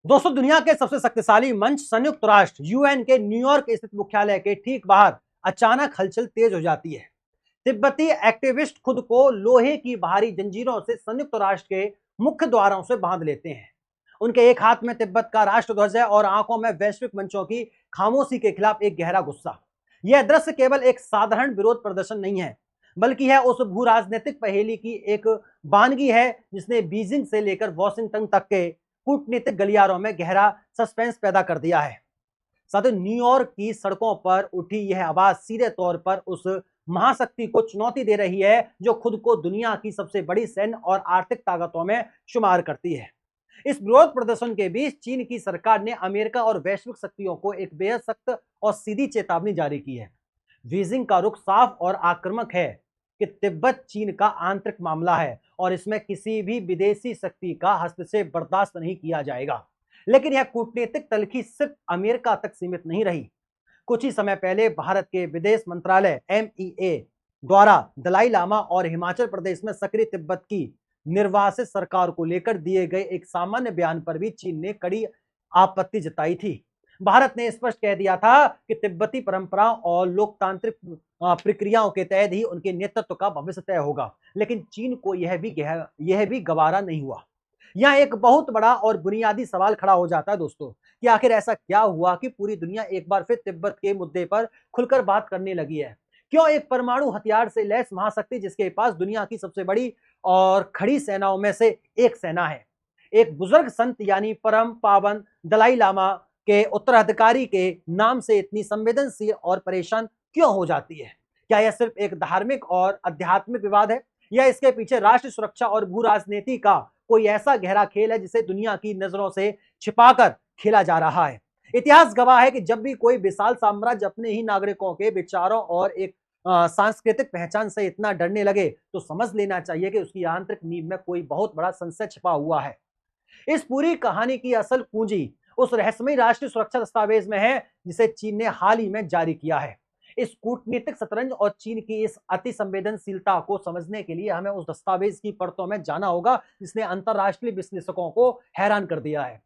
दोस्तों, दुनिया के सबसे शक्तिशाली मंच संयुक्त राष्ट्र यूएन के न्यूयॉर्क स्थित मुख्यालय के ठीक बाहर अचानक हलचल तेज हो जाती है। तिब्बती एक्टिविस्ट खुद को लोहे की भारी जंजीरों से संयुक्त राष्ट्र के मुख्य द्वारों से बांध लेते हैं। उनके एक हाथ में तिब्बत का राष्ट्रध्वज है और आंखों में वैश्विक मंचों की खामोशी के खिलाफ एक गहरा गुस्सा। यह दृश्य केवल एक साधारण विरोध प्रदर्शन नहीं है, बल्कि है उस भू राजनीतिक पहेली की एक बानगी है जिसने बीजिंग से लेकर वॉशिंगटन तक के कूटनीतिक गलियारों में गहरा सस्पेंस पैदा कर दिया है। साथ ही न्यूयॉर्क की सड़कों पर उठी यह आवाज सीधे तौर पर उस महाशक्ति को चुनौती दे रही है जो खुद को दुनिया की सबसे बड़ी सैन्य और आर्थिक ताकतों में शुमार करती है। इस विरोध प्रदर्शन के बीच चीन की सरकार ने अमेरिका और वैश्विक शक्तियों को एक बेहद सख्त और सीधी चेतावनी जारी की है। बीजिंग का रुख साफ और आक्रामक है कि तिब्बत चीन का आंतरिक मामला है और इसमें किसी भी विदेशी शक्ति का हस्तक्षेप बर्दाश्त नहीं किया जाएगा। लेकिन यह कूटनीतिक तल्खी सिर्फ अमेरिका तक सीमित नहीं रही। कुछ ही समय पहले भारत के विदेश मंत्रालय एमईए द्वारा दलाई लामा और हिमाचल प्रदेश में सक्रिय तिब्बत की निर्वासित सरकार को लेकर दिए गए एक सामान्य बयान पर भी चीन ने कड़ी आपत्ति जताई थी। भारत ने स्पष्ट कह दिया था कि तिब्बती परंपराओं और लोकतांत्रिक प्रक्रियाओं के तहत ही उनके नेतृत्व का भविष्य तय होगा। लेकिन चीन को यह भी गवारा नहीं हुआ। यहाँ एक बहुत बड़ा और बुनियादी सवाल खड़ा हो जाता है दोस्तों, कि आखिर ऐसा क्या हुआ कि पूरी दुनिया एक बार फिर तिब्बत के मुद्दे पर खुलकर बात करने लगी है। क्यों एक परमाणु हथियार से लैस महाशक्ति जिसके पास दुनिया की सबसे बड़ी और खड़ी सेनाओं में से एक सेना है, एक बुजुर्ग संत यानी परम पावन दलाई लामा के उत्तराधिकारी के नाम से इतनी संवेदनशील और परेशान क्यों हो जाती है? क्या यह सिर्फ एक धार्मिक और आध्यात्मिक विवाद है, या इसके पीछे राष्ट्र सुरक्षा और भू राजनीति का कोई ऐसा गहरा खेल है जिसे दुनिया की नजरों से छिपाकर खेला जा रहा है? इतिहास गवाह है कि जब भी कोई विशाल साम्राज्य अपने ही नागरिकों के विचारों और एक सांस्कृतिक पहचान से इतना डरने लगे, तो समझ लेना चाहिए कि उसकी आंतरिक नींव में कोई बहुत बड़ा संशय छिपा हुआ है। इस पूरी कहानी की असल कुंजी उस रहस्यमयी राष्ट्रीय सुरक्षा दस्तावेज में है जिसे चीन ने हाल ही में जारी किया है। इस कूटनीतिक शतरंज और चीन की इस अति संवेदनशीलता को समझने के लिए हमें उस दस्तावेज की परतों में जाना होगा जिसने अंतरराष्ट्रीय विश्लेषकों को हैरान कर दिया है।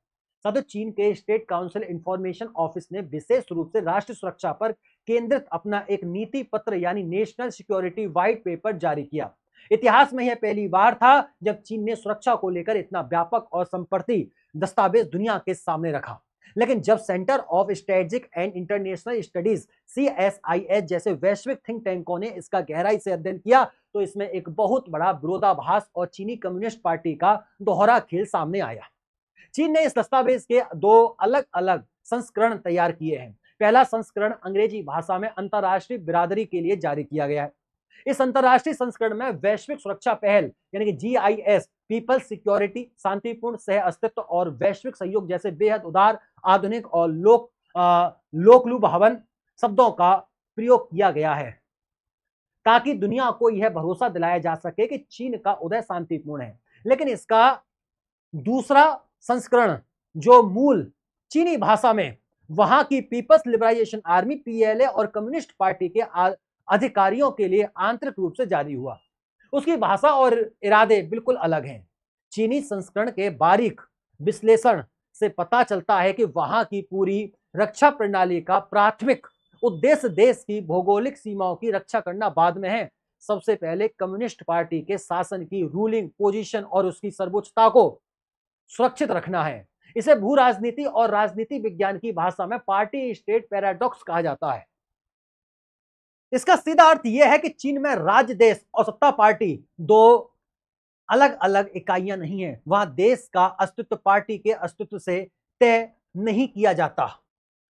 साथ ही चीन के स्टेट काउंसिल इंफॉर्मेशन ऑफिस ने विशेष रूप से राष्ट्रीय सुरक्षा पर केंद्रित अपना एक नीति पत्र यानी नेशनल सिक्योरिटी व्हाइट पेपर जारी किया। इतिहास में यह पहली बार था जब चीन ने सुरक्षा को लेकर इतना व्यापक और संप्रति दस्तावेज दुनिया के सामने रखा। लेकिन जब centre of strategic and international studies CSIS जैसे वैश्विक थिंक टैंकों ने इसका गहराई से अध्ययन किया, तो इसमें एक बहुत बड़ा विरोधाभास और चीनी कम्युनिस्ट पार्टी का दोहरा खेल सामने आया। चीन ने इस दस्तावेज के दो अलग अलग संस्करण तैयार किए हैं। पहला संस्करण अंग्रेजी भाषा में अंतरराष्ट्रीय बिरादरी के लिए जारी किया गया है। इस अंतरराष्ट्रीय संस्करण में वैश्विक सुरक्षा पहल यानी कि GIS, पीपल सिक्योरिटी, शांतिपूर्ण सह अस्तित्व और वैश्विक सहयोग जैसे बेहद उदार, आधुनिक और लोकलुभावन शब्दों का प्रयोग किया गया है ताकि दुनिया को यह भरोसा दिलाया जा सके कि चीन का उदय शांतिपूर्ण है। लेकिन इसका दूसरा संस्करण जो मूल चीनी भाषा में वहां की पीपल्स लिबराइजेशन आर्मी PLA और कम्युनिस्ट पार्टी के अधिकारियों के लिए आंतरिक रूप से जारी हुआ, उसकी भाषा और इरादे बिल्कुल अलग हैं। चीनी संस्करण के बारीक विश्लेषण से पता चलता है कि वहां की पूरी रक्षा प्रणाली का प्राथमिक उद्देश्य देश की भौगोलिक सीमाओं की रक्षा करना बाद में है। सबसे पहले कम्युनिस्ट पार्टी के शासन की रूलिंग पोजीशन और उसकी सर्वोच्चता को सुरक्षित रखना है। इसे भू राजनीति और राजनीति विज्ञान की भाषा में पार्टी स्टेट पैराडॉक्स कहा जाता है। इसका सीधा अर्थ यह है कि चीन में राज्य, देश और सत्ता पार्टी दो अलग अलग इकाइयां नहीं है। वहां देश का अस्तित्व पार्टी के अस्तित्व से तय नहीं किया जाता,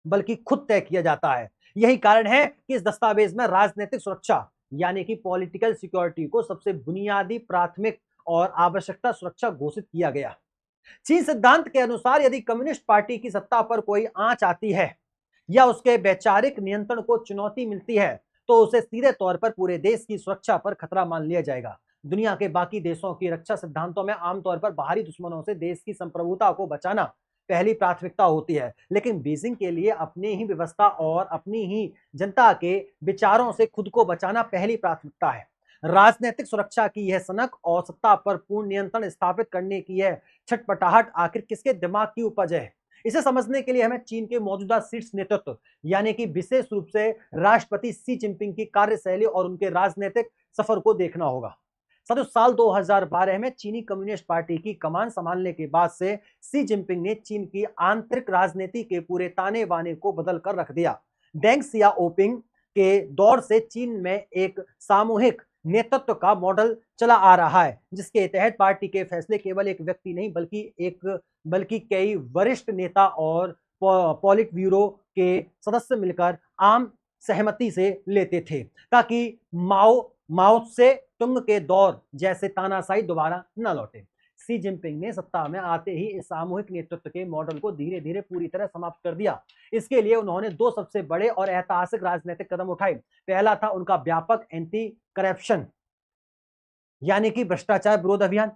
बल्कि खुद तय किया जाता है। यही कारण है कि इस दस्तावेज में राजनीतिक सुरक्षा यानी कि पॉलिटिकल सिक्योरिटी को सबसे बुनियादी, प्राथमिक और आवश्यकता सुरक्षा घोषित किया गया। चीन सिद्धांत के अनुसार यदि कम्युनिस्ट पार्टी की सत्ता पर कोई आंच आती है या उसके वैचारिक नियंत्रण को चुनौती मिलती है, तो उसे सीधे तौर पर पूरे देश की सुरक्षा पर खतरा मान लिया जाएगा। दुनिया के बाकी देशों की रक्षा सिद्धांतों में आमतौर पर बाहरी दुश्मनों से देश की संप्रभुता को बचाना पहली प्राथमिकता होती है, लेकिन बीजिंग के लिए अपनी ही व्यवस्था और अपनी ही जनता के विचारों से खुद को बचाना पहली प्राथमिकता है। राजनीतिक सुरक्षा की यह सनक और सत्ता पर पूर्ण नियंत्रण स्थापित करने की यह छटपटाहट आखिर किसके दिमाग की उपज है? इसे समझने के लिए हमें चीन के मौजूदा शीर्ष नेतृत्व यानी कि विशेष रूप से राष्ट्रपति शी जिनपिंग की कार्यशैली और उनके राजनीतिक सफर को देखना होगा। साथियों, साल 2012 में चीनी कम्युनिस्ट पार्टी की कमान संभालने के बाद से शी जिनपिंग ने चीन की आंतरिक राजनीति के पूरे ताने बाने को बदल कर रख दिया। डेंग सियाओपिंग के दौर से चीन में एक सामूहिक नेतृत्व का मॉडल चला आ रहा है, जिसके तहत पार्टी के फैसले केवल एक व्यक्ति नहीं बल्कि कई वरिष्ठ नेता और पॉलिट ब्यूरो के सदस्य मिलकर आम सहमति से लेते थे, ताकि माओ से तुंग के दौर जैसे तानाशाही दोबारा न लौटे। शी जिनपिंग ने सत्ता में आते ही इस सामूहिक नेतृत्व के मॉडल को धीरे धीरे पूरी तरह समाप्त कर दिया। इसके लिए उन्होंने दो सबसे बड़े और ऐतिहासिक राजनीतिक कदम उठाए। पहला था उनका व्यापक एंटी करप्शन यानी कि भ्रष्टाचार विरोध अभियान।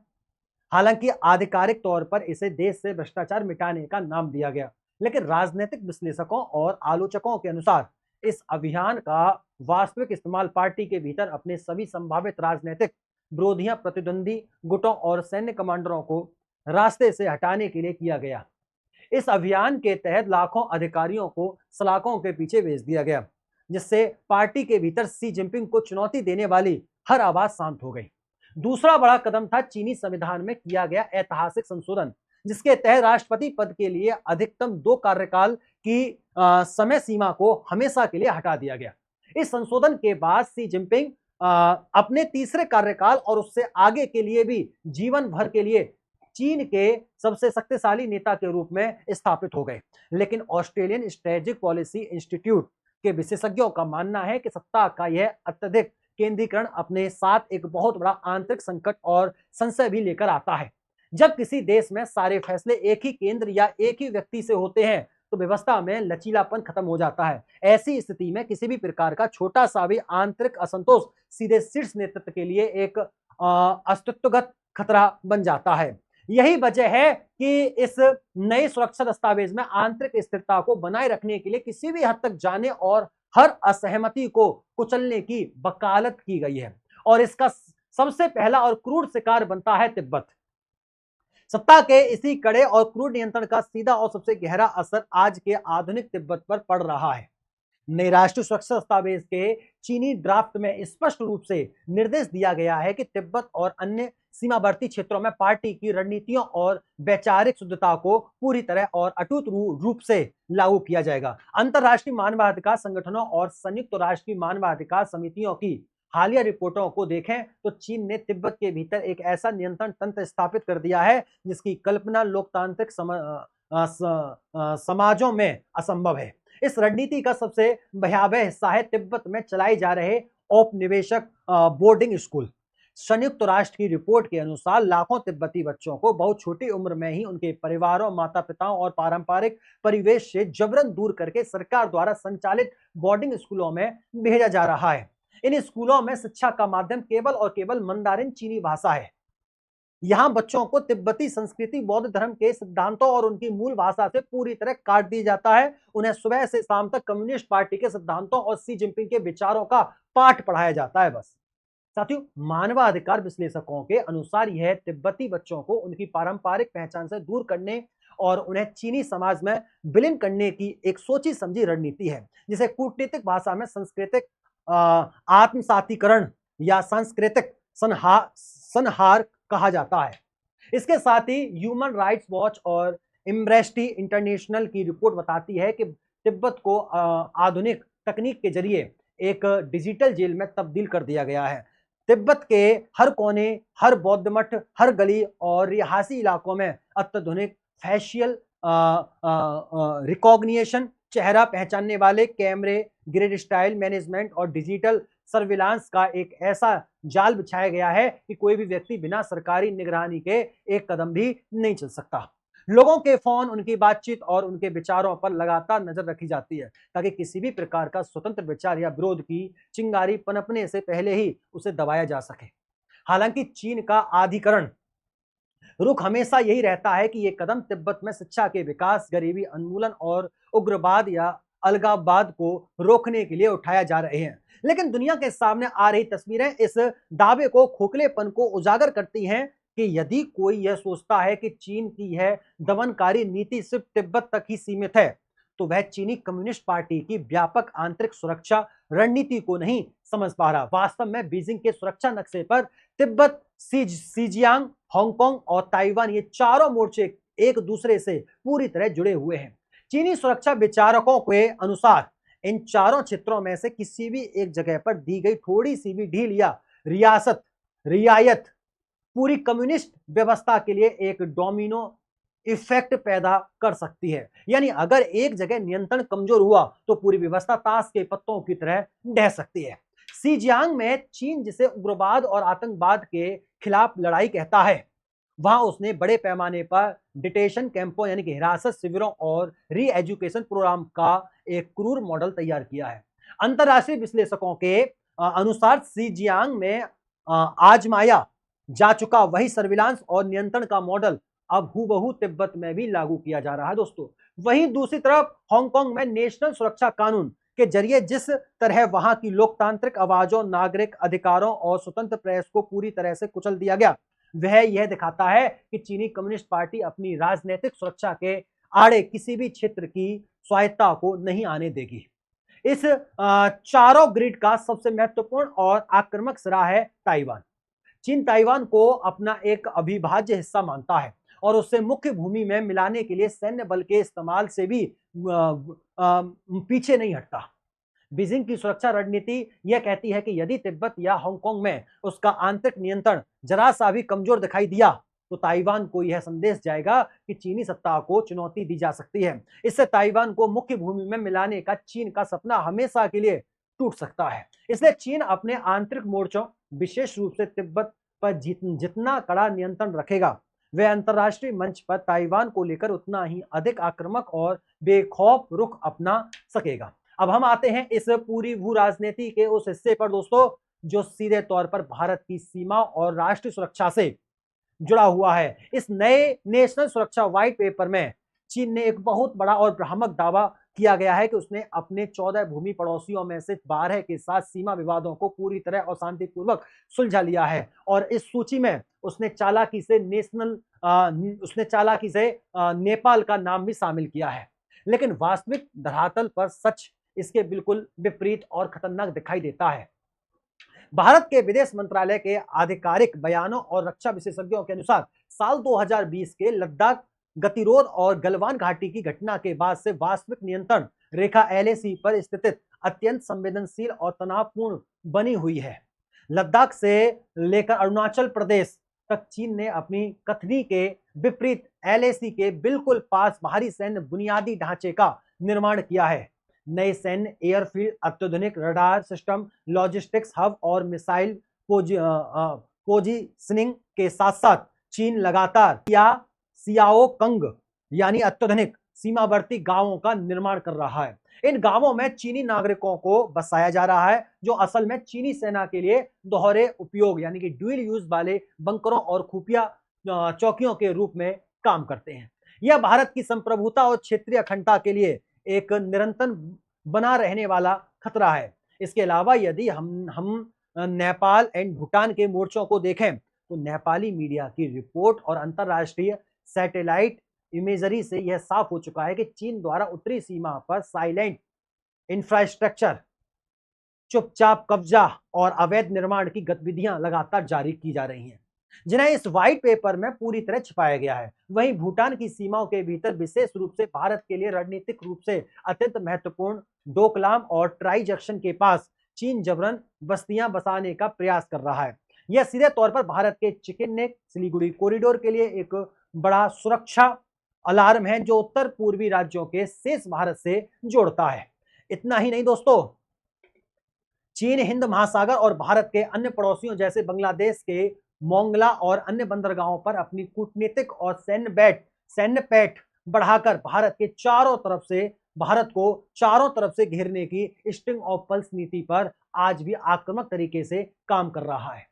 हालांकि आधिकारिक तौर पर इसे देश से भ्रष्टाचार मिटाने का नाम दिया गया, लेकिन राजनीतिक विश्लेषकों और आलोचकों के अनुसार इस अभियान का वास्तविक इस्तेमाल पार्टी के भीतर अपने सभी संभावित राजनीतिक विरोधियों, प्रतिद्वंदी गुटों और सैन्य कमांडरों को रास्ते से हटाने के लिए किया गया। इस अभियान के तहत लाखों अधिकारियों को सलाखों के पीछे भेज दिया गया, जिससे पार्टी के भीतर शी जिनपिंग को चुनौती देने वाली हर आवाज शांत हो गई। दूसरा बड़ा कदम था चीनी संविधान में किया गया ऐतिहासिक संशोधन, जिसके तहत राष्ट्रपति पद के लिए अधिकतम 2 कार्यकाल की समय सीमा को हमेशा के लिए हटा दिया गया। इस संशोधन के बाद शी जिनपिंग अपने तीसरे कार्यकाल और उससे आगे के लिए भी जीवन भर के लिए चीन के सबसे शक्तिशाली नेता के रूप में स्थापित हो गए। लेकिन ऑस्ट्रेलियन स्ट्रेटेजिक पॉलिसी इंस्टीट्यूट के विशेषज्ञों का मानना है कि सत्ता का यह अत्यधिक केंद्रीकरण अपने साथ एक बहुत बड़ा आंतरिक संकट और संशय भी लेकर आता है। जब किसी देश में सारे फैसले एक ही केंद्र या एक ही व्यक्ति से होते हैं तो व्यवस्था में लचीलापन खत्म हो जाता है। ऐसी स्थिति में किसी भी प्रकार का छोटा सा भी आंतरिक असंतोष सीधे शीर्ष नेतृत्व के लिए एक अस्तित्वगत खतरा बन जाता है। यही वजह है कि इस नए सुरक्षा दस्तावेज में आंतरिक स्थिरता को बनाए रखने के लिए किसी भी हद तक जाने और हर असहमति को कुचलने की वकालत की गई है, और इसका सबसे पहला और क्रूर शिकार बनता है तिब्बत। सत्ता के इसी कड़े और क्रूर नियंत्रण का सीधा और सबसे गहरा असर आज के आधुनिक तिब्बत पर पड़ रहा है। नए राष्ट्रीय सुरक्षा दस्तावेज के चीनी ड्राफ्ट में स्पष्ट रूप से निर्देश दिया गया है कि तिब्बत और अन्य सीमावर्ती क्षेत्रों में पार्टी की रणनीतियों और वैचारिक शुद्धता को पूरी तरह और अटूट रूप से लागू किया जाएगा। अंतर्राष्ट्रीय मानवाधिकार संगठनों और संयुक्त राष्ट्र की मानवाधिकार समितियों की हालिया रिपोर्टों को देखें तो चीन ने तिब्बत के भीतर एक ऐसा नियंत्रण तंत्र स्थापित कर दिया है जिसकी कल्पना लोकतांत्रिक समाजों में असंभव है। इस रणनीति का सबसे भयावह हिस्सा है तिब्बत में चलाए जा रहे औपनिवेशिक बोर्डिंग स्कूल। संयुक्त राष्ट्र की रिपोर्ट के अनुसार लाखों तिब्बती बच्चों को बहुत छोटी उम्र में ही उनके परिवारों, माता पिताओं और पारंपरिक परिवेश से जबरन दूर करके सरकार द्वारा संचालित बोर्डिंग स्कूलों में भेजा जा रहा है। इन स्कूलों में शिक्षा का माध्यम केवल और केवल मंदारिन चीनी भाषा है। यहाँ बच्चों को तिब्बती संस्कृति, बौद्ध धर्म के सिद्धांतों और उनकी मूल भाषा से पूरी तरह काट दिया जाता है। उन्हें सुबह से शाम तक कम्युनिस्ट पार्टी के सिद्धांतों और शी जिनपिंग के विचारों का पाठ पढ़ाया जाता है बस। साथियों, मानवाधिकार विश्लेषकों के अनुसार यह तिब्बती बच्चों को उनकी पारंपरिक पहचान से दूर करने और उन्हें चीनी समाज में विलीन करने की एक सोची समझी रणनीति है, जिसे कूटनीतिक भाषा में सांस्कृतिक आत्मसातीकरण या सांस्कृतिक संहार कहा जाता है। इसके साथ ही ह्यूमन राइट्स वॉच और एम्नेस्टी इंटरनेशनल की रिपोर्ट बताती है कि तिब्बत को आधुनिक तकनीक के जरिए एक डिजिटल जेल में तब्दील कर दिया गया है। तिब्बत के हर कोने, हर बौद्ध मठ, हर गली और रिहायशी इलाकों में अत्याधुनिक फैशियल रिकॉग्निशन, चेहरा पहचानने वाले कैमरे, ग्रिड स्टाइल मैनेजमेंट और डिजिटल सर्विलांस का एक ऐसा जाल बिछाया गया है कि कोई भी व्यक्ति बिना सरकारी निगरानी के एक कदम भी नहीं चल सकता। लोगों के फोन, उनकी बातचीत और उनके विचारों पर लगातार नजर रखी जाती है ताकि किसी भी प्रकार का स्वतंत्र विचार या विरोध की चिंगारी पनपने से पहले ही उसे दबाया जा सके। हालांकि चीन का अधिकरण रुख हमेशा यही रहता है कि यह कदम तिब्बत में शिक्षा के विकास, गरीबी उन्मूलन और उग्रवाद या अलगाववाद को रोकने के लिए उठाया जा रहे हैं। लेकिन दुनिया के सामने आ रही तस्वीरें इस दावे को खोखलेपन को उजागर करती हैं कि यदि कोई यह सोचता है कि चीन की यह दमनकारी नीति सिर्फ तिब्बत तक ही सीमित है, तो वह चीनी कम्युनिस्ट पार्टी की व्यापक आंतरिक सुरक्षा रणनीति को नहीं समझ पा रहा। वास्तव में बीजिंग के सुरक्षा नक्शे पर तिब्बत, सीजियांग, हांगकांग और ताइवान ये चारों मोर्चे एक दूसरे से पूरी तरह जुड़े हुए हैं। चीनी सुरक्षा विचारकों के अनुसार इन चारों क्षेत्रों में से किसी भी एक जगह पर दी गई थोड़ी सी भी ढील या रियायत पूरी कम्युनिस्ट व्यवस्था के लिए एक डोमिनो इफेक्ट पैदा कर सकती है। यानी अगर एक जगह नियंत्रण कमजोर हुआ तो पूरी व्यवस्था ताश के पत्तों की तरह ढह सकती है। सीजियांग में चीन जिसे उग्रवाद और आतंकवाद के खिलाफ लड़ाई कहता है, वहां उसने बड़े पैमाने पर डिटेशन कैंपों यानी कि हिरासत शिविरों और री एजुकेशन प्रोग्राम का एक क्रूर मॉडल तैयार किया है। अंतरराष्ट्रीय विश्लेषकों के अनुसार सीजियांग में आजमाया जा चुका वही सर्विलांस और नियंत्रण का मॉडल अब हूबहू तिब्बत में भी लागू किया जा रहा है दोस्तों। वहीं दूसरी तरफ हांगकांग में नेशनल सुरक्षा कानून के जरिए जिस तरह वहां की लोकतांत्रिक आवाजों, नागरिक अधिकारों और स्वतंत्र प्रेस को पूरी तरह से कुचल दिया गया, वह यह दिखाता है कि चीनी कम्युनिस्ट पार्टी अपनी राजनीतिक सुरक्षा के आड़े किसी भी क्षेत्र की स्वायत्ता को नहीं आने देगी। इस चारों ग्रिड का सबसे महत्वपूर्ण और आक्रामक सिरा है ताइवान। चीन ताइवान को अपना एक अविभाज्य हिस्सा मानता है और उससे मुख्य भूमि में मिलाने के लिए सैन्य बल के इस्तेमाल से भी पीछे नहीं हटता। बीजिंग की सुरक्षा रणनीति यह कहती है कि यदि तिब्बत या हांगकांग में उसका आंतरिक नियंत्रण जरा सा भी कमजोर दिखाई दिया तो ताइवान को यह संदेश जाएगा कि चीनी सत्ता को चुनौती दी जा सकती है। इससे ताइवान को मुख्य भूमि में मिलाने का चीन का सपना हमेशा के लिए टूट सकता है। इसलिए चीन अपने आंतरिक मोर्चों, विशेष रूप से तिब्बत पर जितना कड़ा नियंत्रण रखेगा, वह अंतरराष्ट्रीय मंच पर ताइवान को लेकर उतना ही अधिक आक्रामक और बेखौफ रुख अपना सकेगा। अब हम आते हैं इस पूरी भू राजनीति के उस हिस्से पर दोस्तों, जो सीधे तौर पर भारत की सीमा और राष्ट्रीय सुरक्षा से जुड़ा हुआ है। इस नए नेशनल सुरक्षा व्हाइट पेपर में चीन ने एक बहुत बड़ा और भ्रामक दावा किया गया है कि उसने अपने 14 भूमि पड़ोसियों में से 12 के साथ सीमा विवादों को पूरी तरह और शांतिपूर्वक सुलझा लिया है और इस सूची में उसने चालाकी से नेपाल का नाम भी शामिल किया है। लेकिन वास्तविक धरातल पर सच इसके बिल्कुल विपरीत और खतरनाक दिखाई देता है। भारत के विदेश मंत्रालय के आधिकारिक बयानों और रक्षा विशेषज्ञों के अनुसार साल 2020 के लद्दाख गतिरोध और गलवान घाटी की घटना के बाद से वास्तविक नियंत्रण रेखा LAC पर स्थिति अत्यंत संवेदनशील और तनावपूर्ण बनी हुई है। लद्दाख से लेकर अरुणाचल प्रदेश तक चीन ने अपनी कथनी के विपरीत LAC के बिल्कुल पास भारी सैन्य बुनियादी ढांचे का निर्माण किया है। नए सैन्य एयरफील्ड, अत्याधुनिक रडार सिस्टम, लॉजिस्टिक्स हब और मिसाइल पोजीशनिंग के साथ साथ चीन लगातार सियाओकंग यानी अत्याधुनिक सीमावर्ती गांवों का निर्माण कर रहा है। इन गांवों में चीनी नागरिकों को बसाया जा रहा है, जो असल में चीनी सेना के लिए दोहरे उपयोग यानी कि ड्यूल यूज वाले बंकरों और खुफिया चौकियों के रूप में काम करते हैं। यह भारत की संप्रभुता और क्षेत्रीय अखंडता के लिए एक निरंतर बना रहने वाला खतरा है। इसके अलावा यदि हम नेपाल एंड भूटान के मोर्चों को देखें तो नेपाली मीडिया की रिपोर्ट और अंतरराष्ट्रीय सैटेलाइट इमेजरी से यह साफ हो चुका है कि चीन द्वारा उत्तरी सीमा पर साइलेंट इंफ्रास्ट्रक्चर, चुपचाप कब्जा और अवैध निर्माण की गतिविधियां लगातार जारी की जा रही हैं, जिन्हें इस व्हाइट पेपर में पूरी तरह छिपाया गया है। वहीं भूटान की सीमाओं के भीतर विशेष रूप से भारत के लिए रणनीतिक रूप से अत्यंत महत्वपूर्ण डोकलाम और ट्राई जंक्शन के पास चीन जबरन बस्तियां बसाने का प्रयास कर रहा है। यह सीधे तौर पर भारत के चिकन नेक सिलीगुड़ी कॉरिडोर के लिए एक बड़ा सुरक्षा अलार्म है, जो उत्तर पूर्वी राज्यों के शेष भारत से जोड़ता है। इतना ही नहीं दोस्तों, चीन हिंद महासागर और भारत के अन्य पड़ोसियों जैसे बांग्लादेश के मोंगला और अन्य बंदरगाहों पर अपनी कूटनीतिक और सैन्य पैठ बढ़ाकर भारत को चारों तरफ से घेरने की स्ट्रिंग ऑफ पल्स नीति पर आज भी आक्रामक तरीके से काम कर रहा है।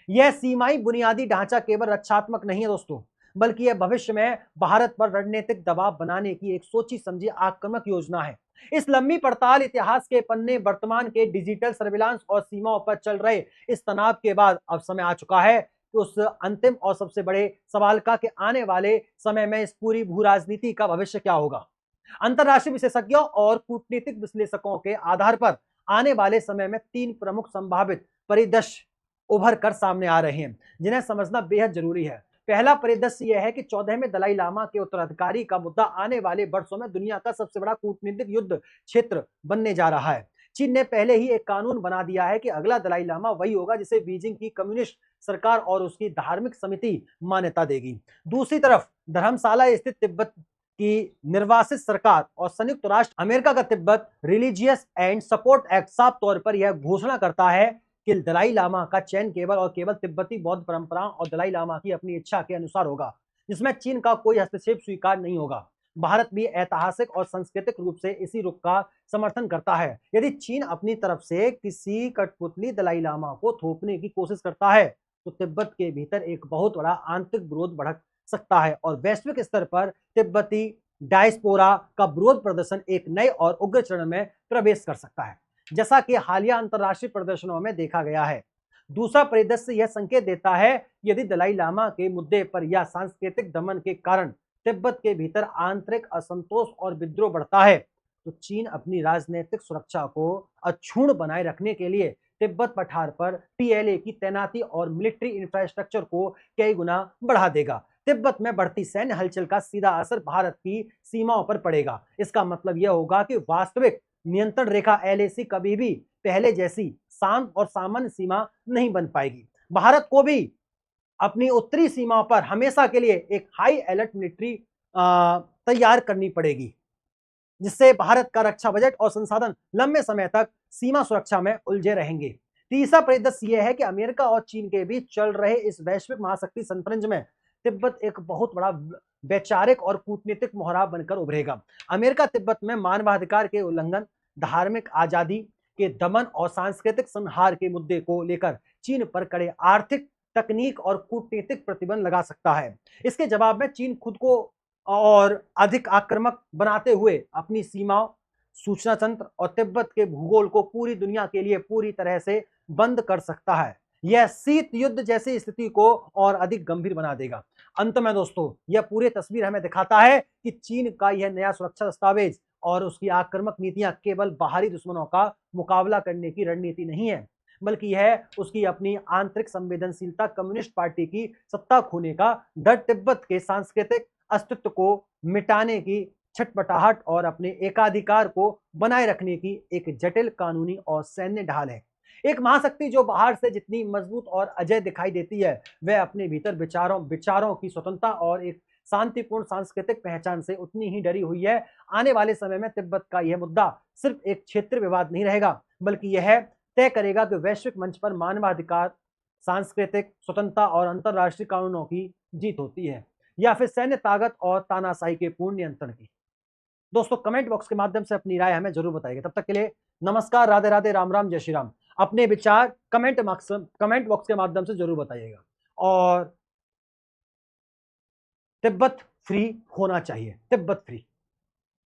यह सीमाई बुनियादी ढांचा केवल रक्षात्मक नहीं है दोस्तों, बल्कि यह भविष्य में भारत पर रणनीतिक दबाव बनाने की एक सोची समझी आक्रामक योजना है। इस लंबी पड़ताल, इतिहास के पन्ने, वर्तमान के डिजिटल सर्विलांस और सीमाओं पर चल रहे इस तनाव के बाद अब समय आ चुका है कि उस अंतिम और सबसे बड़े सवाल का कि आने वाले समय में इस पूरी भू राजनीति का भविष्य क्या होगा। अंतरराष्ट्रीय विशेषज्ञों और कूटनीतिक विश्लेषकों के आधार पर आने वाले समय में 3 प्रमुख संभावित परिदृश्य उभर कर सामने आ रहे हैं, जिन्हें समझना बेहद जरूरी है। पहला परिदृश्य यह है कि 14वें दलाई लामा के उत्तराधिकारी का मुद्दा आने वाले वर्षों में दुनिया का सबसे बड़ा कूटनीतिक युद्ध क्षेत्र बनने जा रहा है। चीन ने पहले ही एक कानून बना दिया है कि अगला दलाई लामा वही होगा जिसे बीजिंग की कम्युनिस्ट सरकार और उसकी धार्मिक समिति मान्यता देगी। दूसरी तरफ धर्मशाला स्थित तिब्बत की निर्वासित सरकार और संयुक्त राष्ट्र अमेरिका का Tibet religious and support act साफ तौर पर यह घोषणा करता है कि दलाई लामा का चयन केवल और केवल तिब्बती बौद्ध परंपराओं और दलाई लामा की अपनी इच्छा के अनुसार होगा, जिसमें चीन का कोई हस्तक्षेप स्वीकार नहीं होगा। भारत भी ऐतिहासिक और सांस्कृतिक रूप से इसी रुख का समर्थन करता है। यदि चीन अपनी तरफ से किसी कठपुतली दलाई लामा को थोपने की कोशिश करता है तो तिब्बत के भीतर एक बहुत बड़ा आंतरिक विरोध भड़क सकता है और वैश्विक स्तर पर तिब्बती डायस्पोरा का विरोध प्रदर्शन एक नए और उग्र चरण में प्रवेश कर सकता है, जैसा कि हालिया अंतरराष्ट्रीय प्रदर्शनों में देखा गया है। दूसरा परिदृश्य यह संकेत देता है यदि दलाई लामा के मुद्दे पर या सांस्कृतिक दमन के कारण तिब्बत के भीतर आंतरिक असंतोष और विद्रोह बढ़ता है तो चीन अपनी राजनीतिक सुरक्षा को अक्षुण्ण बनाए रखने के लिए तिब्बत पठार पर पीएलए की तैनाती और मिलिट्री इंफ्रास्ट्रक्चर को कई गुना बढ़ा देगा। तिब्बत में बढ़ती सैन्य हलचल का सीधा असर भारत की सीमाओं पर पड़ेगा। इसका मतलब यह होगा कि वास्तविक नियंत्रण रेखा एलएसी कभी भी पहले जैसी शांत और सामान्य सीमा नहीं बन पाएगी। भारत को भी अपनी उत्तरी सीमा पर हमेशा के लिए एक हाई अलर्ट मिलिट्री तैयार करनी पड़ेगी, जिससे भारत का रक्षा बजट और संसाधन लंबे समय तक सीमा सुरक्षा में उलझे रहेंगे। तीसरा परिदृश्य यह है कि अमेरिका और चीन के बीच चल रहे इस वैश्विक महाशक्ति संतरंज में तिब्बत एक बहुत बड़ा वैचारिक और कूटनीतिक मोहरा बनकर उभरेगा। अमेरिका तिब्बत में मानवाधिकार के उल्लंघन, धार्मिक आजादी के दमन और सांस्कृतिक संहार के मुद्दे को लेकर चीन पर कड़े आर्थिक, तकनीक और कूटनीतिक प्रतिबंध लगा सकता है। इसके जवाब में चीन खुद को और अधिक आक्रामक बनाते हुए अपनी सीमाओं, सूचना तंत्र और तिब्बत के भूगोल को पूरी दुनिया के लिए पूरी तरह से बंद कर सकता है। यह शीत युद्ध जैसी स्थिति को और अधिक गंभीर बना देगा। अंत में दोस्तों, यह पूरी तस्वीर हमें दिखाता है कि चीन का यह नया सुरक्षा दस्तावेज और उसकी आक्रामक नीतियां केवल बाहरी दुश्मनों का मुकाबला करने की रणनीति नहीं है, बल्कि यह उसकी अपनी आंतरिक संवेदनशीलता, कम्युनिस्ट पार्टी की सत्ता खोने का डर, तिब्बत के सांस्कृतिक अस्तित्व को मिटाने की छटपटाहट और अपने एकाधिकार को बनाए रखने की एक जटिल कानूनी और सैन्य ढाल है। एक महाशक्ति जो बाहर से जितनी मजबूत और अजय दिखाई देती है, वह अपने भीतर विचारों की स्वतंत्रता और एक शांतिपूर्ण सांस्कृतिक पहचान से उतनी ही डरी हुई है। आने वाले समय में तिब्बत का यह मुद्दा सिर्फ एक क्षेत्रीय विवाद नहीं रहेगा, बल्कि यह तय करेगा कि वैश्विक मंच पर मानवाधिकार, सांस्कृतिक स्वतंत्रता और अंतरराष्ट्रीय कानूनों की जीत होती है या फिर सैन्य ताकत और तानाशाही के पूर्ण नियंत्रण की। दोस्तों, कमेंट बॉक्स के माध्यम से अपनी राय हमें जरूर बताइएगा। तब तक के लिए नमस्कार, राधे राधे, राम राम, जय श्री राम। अपने विचार कमेंट बॉक्स के माध्यम से जरूर बताइएगा और तिब्बत फ्री होना चाहिए, तिब्बत फ्री।